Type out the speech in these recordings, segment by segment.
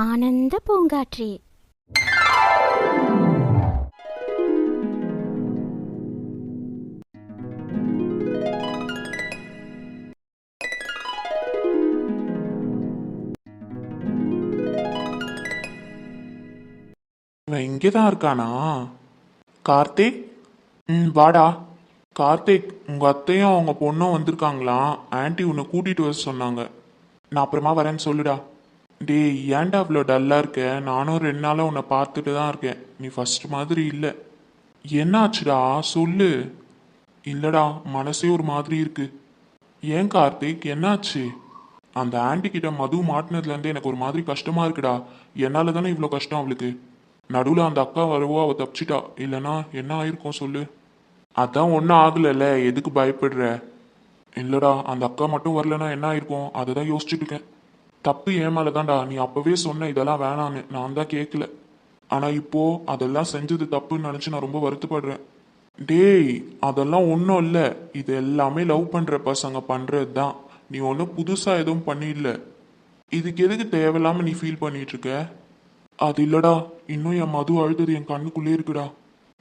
ஆனந்த பூங்காற்றே. இவன் இங்கேதான் இருக்கானா? கார்த்திக், வாடா. கார்த்திக், உங்க அத்தையும் அவங்க பொண்ணும் வந்திருக்காங்களாம். ஆன்ட்டி உன்னை கூட்டிட்டு வர சொன்னாங்க. நான் அப்புறமா வரேன்னு சொல்லுடா. டேய், ஏன்டா அவ்வளோ டல்லா இருக்க? நானும் 2 நாளாக உன்னை பார்த்துட்டு தான் இருக்கேன். நீ ஃபர்ஸ்ட் மாதிரி இல்லை. என்னாச்சுடா சொல்லு. இல்லடா, மனசே ஒரு மாதிரி இருக்கு. ஏன் கார்த்திக், என்னாச்சு? அந்த ஆன்ட்டி கிட்ட மது மாட்டினதுலேருந்து எனக்கு ஒரு மாதிரி கஷ்டமா இருக்குடா. என்னால தானே இவ்வளோ கஷ்டம் அவளுக்கு. நடுவில் அந்த அக்கா வரவோ அவள் தப்பிச்சிட்டா. இல்லைனா என்ன ஆயிருக்கும் சொல்லு. அதான் ஒன்றும் ஆகலைல்ல, எதுக்கு பயப்படுற? இல்லடா, அந்த அக்கா மட்டும் வரலன்னா என்ன ஆயிருக்கும், அதை தான் யோசிச்சுட்டு இருக்கேன். தப்பு ஏன் மேலே தான்டா. நீ அப்பவே சொன்ன இதெல்லாம் வேணான்னு. நான் தான் கேட்கல. ஆனால் இப்போ அதெல்லாம் செஞ்சது தப்புன்னு நினச்சி நான் ரொம்ப வருத்தப்படுறேன். டேய், அதெல்லாம் ஒன்றும் இல்லை. இது எல்லாமே லவ் பண்ணுற பசங்க பண்ணுறது தான். நீ ஒன்றும் புதுசாக எதுவும் பண்ணிடல. இதுக்கு எதுக்கு தேவையில்லாமல் நீ ஃபீல் பண்ணிட்டு இருக்க? அது இல்லடா, இன்னும் என் மது அழுதது என் கண்ணுக்குள்ளே இருக்குடா.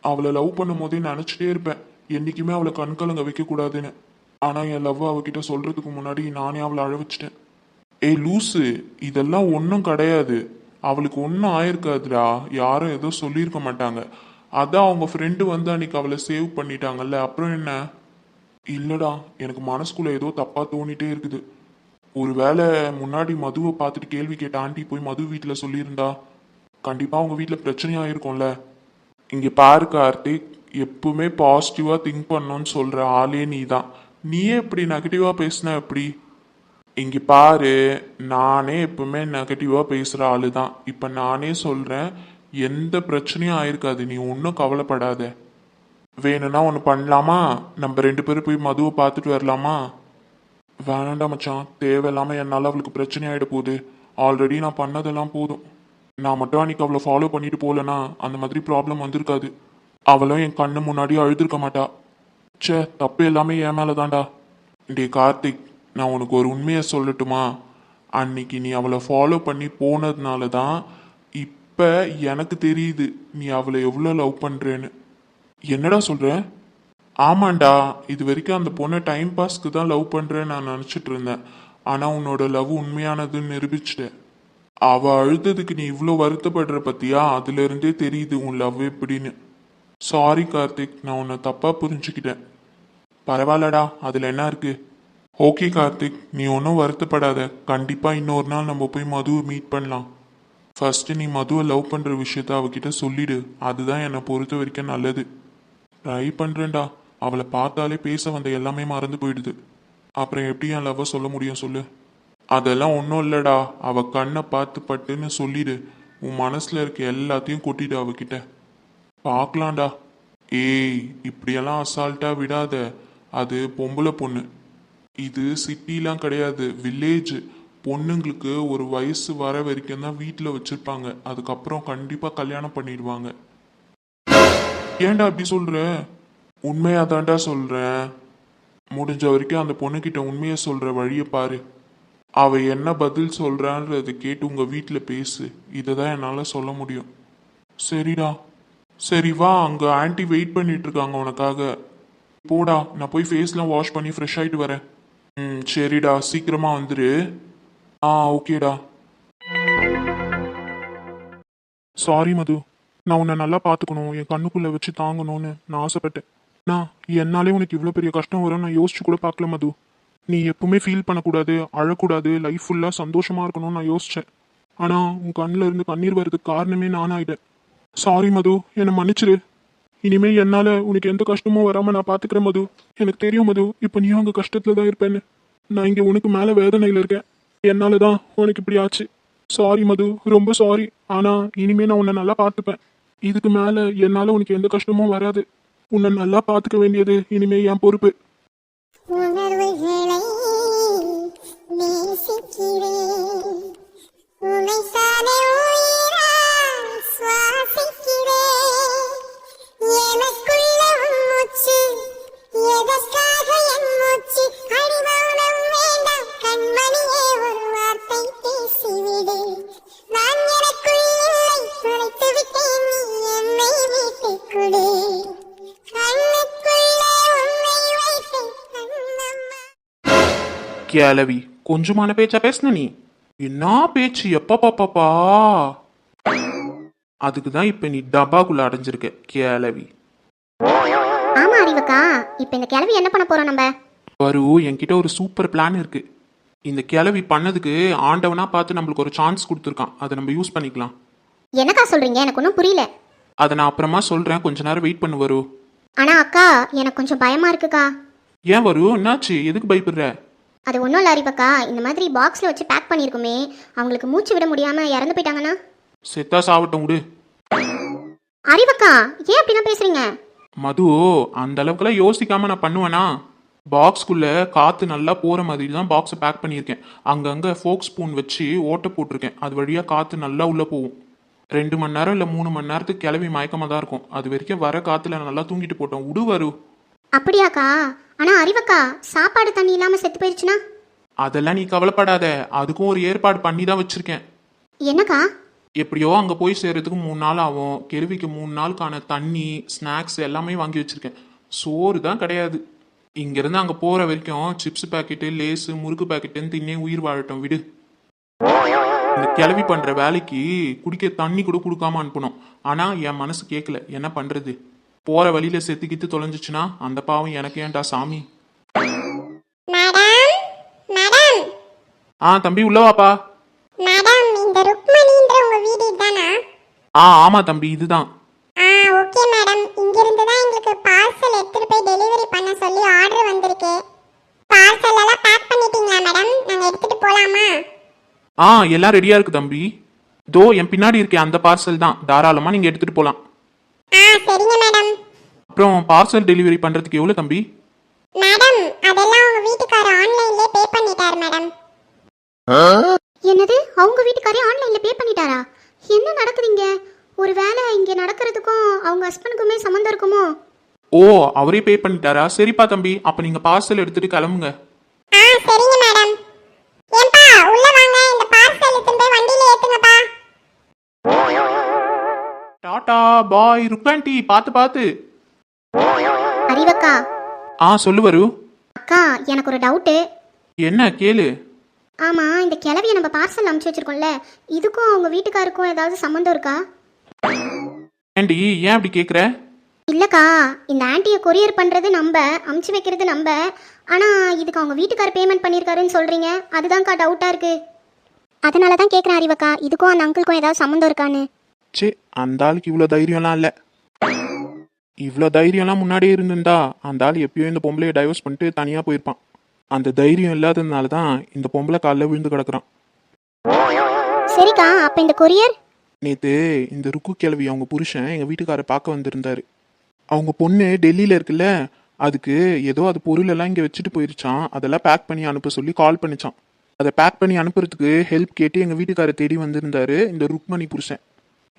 அவளை லவ் பண்ணும் போதே நினச்சிட்டே இருப்பேன், என்றைக்குமே அவளை கண்கலங்க வைக்கக்கூடாதுன்னு. ஆனால் என் லவ் அவகிட்ட சொல்கிறதுக்கு முன்னாடி நானே அவளை அழ வச்சிட்டேன். ஏய் லூசு, இதெல்லாம் ஒன்றும் கிடையாது. அவளுக்கு ஒன்றும் ஆயிருக்காதுடா. யாரும் ஏதோ சொல்லியிருக்க மாட்டாங்க. அதான் அவங்க ஃப்ரெண்டு வந்து அன்னைக்கு அவளை சேவ் பண்ணிட்டாங்கல்ல, அப்புறம் என்ன? இல்லடா, எனக்கு மனசுக்குள்ள ஏதோ தப்பாக தோணிட்டே இருக்குது. ஒருவேளை முன்னாடி மதுவை பார்த்துட்டு கேள்வி கேட்ட ஆண்டி போய் மது வீட்டில் சொல்லியிருந்தா கண்டிப்பாக அவங்க வீட்டில் பிரச்சனையாக இருக்கும்ல. இங்கே பாரு கார்த்திக், எப்பவுமே பாசிட்டிவாக திங்க் பண்ணணும்னு சொல்கிற ஆளே நீ தான். நீயே இப்படி நெகட்டிவாக பேசின எப்படி? இங்கே பாரு, நானே எப்பவுமே நெகட்டிவாக பேசுகிற ஆளு தான். இப்போ நானே சொல்கிறேன், எந்த பிரச்சனையும் ஆயிருக்காது. நீ ஒன்றும் கவலைப்படாத. வேணும்னா ஒன்று பண்ணலாமா? நம்ம 2 பேரும் போய் மதுவை பார்த்துட்டு வரலாமா? வேணாண்டா மச்சான், தேவையில்லாமல் என்னால் அவளுக்கு பிரச்சனை ஆகிட போகுது. ஆல்ரெடி நான் பண்ணதெல்லாம் போதும். நான் மட்டும் அன்னைக்கு அவளை ஃபாலோ பண்ணிட்டு போகலன்னா அந்த மாதிரி ப்ராப்ளம் வந்திருக்காது. அவளும் என் கண்ணு முன்னாடி அழுதுருக்க மாட்டா. ச்சே, தப்பு எல்லாமே என் மேலே தான்டா. டே கார்த்திக், நான் உனக்கு ஒரு உண்மையை சொல்லட்டுமா? அன்னைக்கு நீ அவளை ஃபாலோ பண்ணி போனதுனால தான் இப்போ எனக்கு தெரியுது நீ அவளை எவ்வளோ லவ் பண்ணுறேன்னு. என்னடா சொல்கிற? ஆமாண்டா, இது வரைக்கும் அந்த பொண்ணை டைம் பாஸ்க்கு தான் லவ் பண்ணுறேன்னு நான் நினச்சிட்டு இருந்தேன். ஆனால் உன்னோட லவ் உண்மையானதுன்னு நிரூபிச்சிட்டேன். அவ அழுததுக்கு நீ இவ்வளோ வருத்தப்படுற பத்தியா? அதுல இருந்தே தெரியுது உன் லவ் எப்படின்னு. சாரி கார்த்திக், நான் உன்னை தப்பா புரிஞ்சுக்கிட்டேன். பரவாயில்லடா, அதுல என்ன இருக்கு? ஓகே கார்த்திக், நீ ஒன்றும் வருத்தப்படாத. கண்டிப்பா இன்னொரு நாள் நம்ம போய் மதுவை மீட் பண்ணலாம். ஃபர்ஸ்ட் நீ மதுவை லவ் பண்ற விஷயத்த அவகிட்ட சொல்லிடு. அதுதான் என்னை பொறுத்த வரைக்கும் நல்லது. ட்ரை பண்றேன்டா. அவளை பார்த்தாலே பேச வந்த எல்லாமே மறந்து போயிடுது. அப்புறம் எப்படி என் லவ்வை சொல்ல முடியும் சொல்லு? அதெல்லாம் ஒன்றும் இல்லடா. அவ கண்ணை பார்த்து பட்டுன்னு சொல்லிடு. உன் மனசுல இருக்க எல்லாத்தையும் கொட்டிடு அவகிட்ட. பார்க்கலாம்டா. ஏய், இப்படியெல்லாம் அசால்ட்டா விடாத. அது பொம்பளை பொண்ணு. இது சிட்டிலாம் கிடையாது, வில்லேஜ். பொண்ணுங்களுக்கு ஒரு வயசு வர வரைக்கும் தான் வீட்டில் வச்சிருப்பாங்க. அதுக்கப்புறம் கண்டிப்பா கல்யாணம் பண்ணிடுவாங்க. ஏன்டா அப்படி சொல்ற? உண்மையா தான்டா சொல்றேன். முடிஞ்ச வரைக்கும் அந்த பொண்ணுகிட்ட உண்மையை சொல்ற வழியை பாரு. அவ என்ன பதில் சொல்றான்றதை கேட்டு உங்க வீட்டில் பேசு. இதை தான் என்னால் சொல்ல முடியும். சரிடா. சரி வா, அங்கே ஆன்ட்டி வெயிட் பண்ணிட்டு இருக்காங்க உனக்காக. போடா, நான் போய் ஃபேஸ்லாம் வாஷ் பண்ணி ஃப்ரெஷ் ஆகிட்டு வரேன். சரிடா, சீக்கிரமா வந்துரு. ஓகேடா. சாரி மது, நான் உன்னை நல்லா பார்த்துக்கணும், என் கண்ணுக்குள்ளே வச்சு தாங்கணும்னு நான் ஆசைப்பட்டேன். நான் என்னாலே உனக்கு இவ்வளோ பெரிய கஷ்டம் வரும் நான் யோசிச்சு கூட பார்க்கல மது. நீ எப்பவுமே ஃபீல் பண்ணக்கூடாது, அழக்கூடாது, லைஃப் ஃபுல்லாக சந்தோஷமாக இருக்கணும்னு நான் யோசித்தேன். ஆனால் உன் கண்ணில் இருந்து கண்ணீர் வர்றதுக்கு காரணமே நானாயிட்டேன். சாரி மது, என்னை மன்னிச்சிரு. இனிமேல் என்னால் உனக்கு எந்த கஷ்டமும் வராமல் நான் பார்த்துக்கிறேன் மது. எனக்கு தெரியும் மது, இப்போ நீ அங்கே கஷ்டத்தில் தான் இருப்பேன்னு. நான் இங்கே உனக்கு மேலே வேதனையில் இருக்கேன். என்னால தான் உனக்கு இப்படி ஆச்சு. சாரி மது, ரொம்ப சாரி. ஆனால் இனிமேல் நான் உன்னை நல்லா பார்த்துப்பேன். இதுக்கு மேலே என்னால் உனக்கு எந்த கஷ்டமும் வராது. உன்னை நல்லா பார்த்துக்க வேண்டியது இனிமேல் என் பொறுப்பு. உணர்வுகளை நேசிக்கிறேன், உன்னை சாலை உயிரால் சுவாசிக்கிறேன். எனக்குள்ள மூச்சு, எதற்காக என் மூச்சு? அடிமௌனம் வேண்டாம் கண்மணியே, ஒரு வார்த்தை பேசிவிடு. நான் கிளவி கொஞ்சமான பேச்சா பேசுன நீ? என்ன பேச்சு எப்ப பாப்பாப்பா? அதுக்குதான் இப்ப நீ டப்பாக்குள்ள அடைஞ்சிருக்க கிளவி. ஆமா அறிவக்கா, இப்ப இந்த கிழவி என்ன பண்ண போறோம் நம்ம? வரு, என்கிட்ட ஒரு சூப்பர் பிளான் இருக்கு. இந்த கிளவி பண்ணதுக்கு ஆண்டவனா பார்த்து நம்மளுக்கு ஒரு சான்ஸ் கொடுத்துருக்கான். அதை நம்ம யூஸ் பண்ணிக்கலாம். என்னக்கா சொல்றீங்க? எனக்கு ஒன்றும் புரியல. அதை நான் அப்புறமா சொல்றேன், கொஞ்ச நேரம் வெயிட் பண்ணு வரு. ஆனா அக்கா, எனக்கு கொஞ்சம் பயமா இருக்குக்கா. ஏன் வரு, என்னாச்சு? எதுக்கு பயப்படுற? அது ஒன்றும் இல்லை அறிவக்கா, இந்த மாதிரி பாக்ஸில் வச்சு பேக் பண்ணியிருக்குமே, அவங்களுக்கு மூச்சு விட முடியாம இறந்து போயிட்டாங்கன்னா? செத்தா சாவட்டும் விடு. அறிவக்கா, ஏன் அப்படிலாம் பேசுறீங்க? மது, அந்த அளவுக்குலாம் யோசிக்காம நான் பண்ணுவேனா? பாக்ஸ்குள்ள காத்து நல்லா போற மாதிரி தான் பாக்ஸை பேக் பண்ணியிருக்கேன். அங்கங்க ஃபோக் ஸ்பூன் வச்சு ஓட்டை போட்டிருக்கேன். அது வழியா காத்து நல்லா உள்ள போகும். 2 மணி நேரம் இல்லை 3 மணி நேரத்துக்கு கிளவி மயக்கமாக தான் இருக்கும். அது வரைக்கும் வர காத்துல நல்லா தூங்கிட்டு போட்டோம். விடு வரு. அப்படியாக்கா? ஆனா அறிவக்கா, சாப்பாடு தண்ணி இல்லாம செத்து போயிடுச்சுன்னா? அதெல்லாம் நீ கவலைப்படாத, அதுக்கும் ஒரு ஏற்பாடு பண்ணி தான் வச்சிருக்கேன். என்னக்கா? எப்படியோ அங்கே போய் சேர்றதுக்கு 3 நாள் ஆகும். கேள்விக்கு 3 நாளுக்கான தண்ணி, ஸ்நாக்ஸ் எல்லாமே வாங்கி வச்சிருக்கேன். சோறு தான் கிடையாது. இங்கேருந்து அங்கே போகிற வரைக்கும் சிப்ஸ் பாக்கெட்டு, லேஸு, முறுக்கு பாக்கெட்டுன்னு தின்னே உயிர் வாழட்டும் விடு. இந்த கிளவி பண்ணுற வேலைக்கு குடிக்க தண்ணி கூட கொடுக்காம அனுப்பணும். ஆனால் என் மனசு கேட்கல. என்ன பண்ணுறது? போகிற வழியில் செத்துக்கிட்டு தொலைஞ்சிச்சுன்னா அந்த பாவம் எனக்கு ஏன்டா சாமி. மேடம் மேடம் தம்பி உள்ளவாப்பா. மேடம், இந்த ருக்மணின்ற உங்க வீடு இதுதானா? ஆமாம் தம்பி, இதுதான். ஓகே மேடம், இங்கிருந்து தான் எங்களுக்கு பார்சல் எடுத்துட்டு போய் டெலிவரி பண்ண சொல்லி ஆர்டர் வந்திருக்கு. பார்சல் எல்லாம் பேக் பண்ணிட்டீங்களா மேடம்? நாங்க எடுத்துட்டு போலாமா? எல்லாம் ரெடியாக இருக்கு தம்பி. தோ என் பின்னாடி இருக்கேன், அந்த பார்சல் தான். தாராளமாக நீங்கள் எடுத்துகிட்டு போகலாம். சரிங்க மேடம். அப்புறம் பார்சல் டெலிவரி பண்ணுறதுக்கு எவ்வளோ தம்பி? மேடம், அதெல்லாம் உங்க வீட்டுக்காரர் ஆன்லைன்லயே பே பண்ணிட்டார் மேடம். என்னது? அவங்க வீட்டுக்காரே ஆன்லைன்ல பே பண்ணிட்டாரா? என்ன நடக்குதுங்க? ஒருவேளை இங்க நடக்கிறதுக்கும் அவங்க ஹஸ்பண்டுக்குமே சம்மந்தம் இருக்குமோ? அவரே பே பண்ணிட்டாரா? சரிப்பா தம்பி, அப்போ நீங்கள் பார்சல் எடுத்துகிட்டு கிளம்புங்க. சரிங்க மேடம். ஏன்பா உள்ள வாங்க, இந்த பார்சல் எடுத்து போய் வண்டியில ஏத்துங்கப்பா. டாடா பாய் ருக்காண்டி, பார்த்து. அறிவக்கா. சொல்லு வரு. அக்கா, எனக்கு ஒரு டவுட்டு. என்ன கேளு. ஆமா, இந்த கிளவியை நம்ம பார்சல் அமுச்சு வச்சிருக்கோம்ல, இதுக்கும் அவங்க வீட்டுக்காருக்கும் ஏதாவது சம்மந்தம் இருக்கா? ஆண்டி, ஏன் அப்படி கேட்குற? இல்லக்கா, இந்த ஆன்ட்டியை கொரியர் பண்றது நம்ம, அமுச்சு வைக்கிறது நம்ம. ஆனா இதுக்கு அவங்க வீட்டுக்காரர் பேமெண்ட் பண்ணியிருக்காருன்னு சொல்றீங்க. அதுதான்க்கா டவுட்டா இருக்கு. அதனால தான் கேட்குறேன் அறிவக்கா, இதுக்கும் அந்த அங்கிளுக்கும் ஏதாவது சம்மந்தம் இருக்கான்னு. சே, அந்த ஆளுக்கு இவ்வளோ தைரியம்லாம் இல்லை. இவ்வளோ தைரியம்லாம் முன்னாடியே இருந்திருந்தா அந்த ஆள் எப்பயோ இந்த பொம்பளையை டைவர்ஸ் பண்ணிட்டு தனியாக போயிருப்பான். அந்த தைரியம் இல்லாததுனால தான் இந்த பொம்பளை காலில் விழுந்து கிடக்குறான். சரிக்கா, அப்போ இந்த கொரியர்? நேற்று இந்த ருக்கு கிழவி அவங்க புருஷன் எங்கள் வீட்டுக்காரை பார்க்க வந்திருந்தாரு. அவங்க பொண்ணு டெல்லியில் இருக்குல்ல, அதுக்கு ஏதோ அது பொருளெல்லாம் இங்கே வச்சுட்டு போயிருச்சான். அதெல்லாம் பேக் பண்ணி அனுப்ப சொல்லி கால் பண்ணிச்சான். அதை பேக் பண்ணி அனுப்புறதுக்கு ஹெல்ப் கேட்டு எங்கள் வீட்டுக்காரை தேடி வந்திருந்தாரு இந்த ருக்மணி புருஷன்.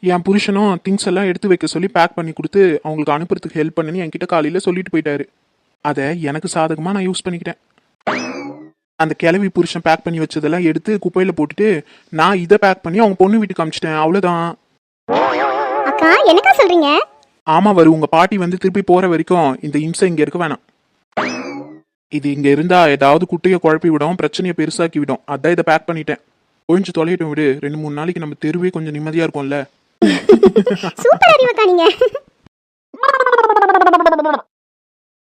என் புருஷனும் திங்ஸ் எல்லாம் எடுத்து வைக்க சொல்லி பேக் பண்ணி கொடுத்து அவங்களுக்கு அனுப்புறதுக்கு ஹெல்ப் பண்ணி என்கிட்ட காலையில் சொல்லிட்டு போயிட்டாரு. அதை எனக்கு சாதகமாக நான் யூஸ் பண்ணிக்கிட்டேன். அந்த கிளவி புருஷன் பேக் பண்ணி வச்சதெல்லாம் எடுத்து குப்பையில் போட்டுட்டு நான் இதை பேக் பண்ணி அவங்க பொண்ணு வீட்டுக்கு அமிச்சிட்டேன். அவ்வளோதான். அக்கா, என்னக்கா சொல்றீங்க? ஆமாம் வரும், உங்கள் பாட்டி வந்து திருப்பி போகிற வரைக்கும் இந்த இம்சை இங்கே இருக்க வேணாம். இது இங்கே இருந்தால் ஏதாவது குட்டையை குழப்பி விடும், பிரச்சனையை பெருசாக்கி விடும். அதான் இதை பேக் பண்ணிட்டேன். ஒழிஞ்சு தொலையிட்டும் விடு. 2-3 நாளைக்கு நம்ம தெருவே கொஞ்சம் நிம்மதியாக இருக்கும்ல. சூப்பர் அறிவக்கா நீங்க.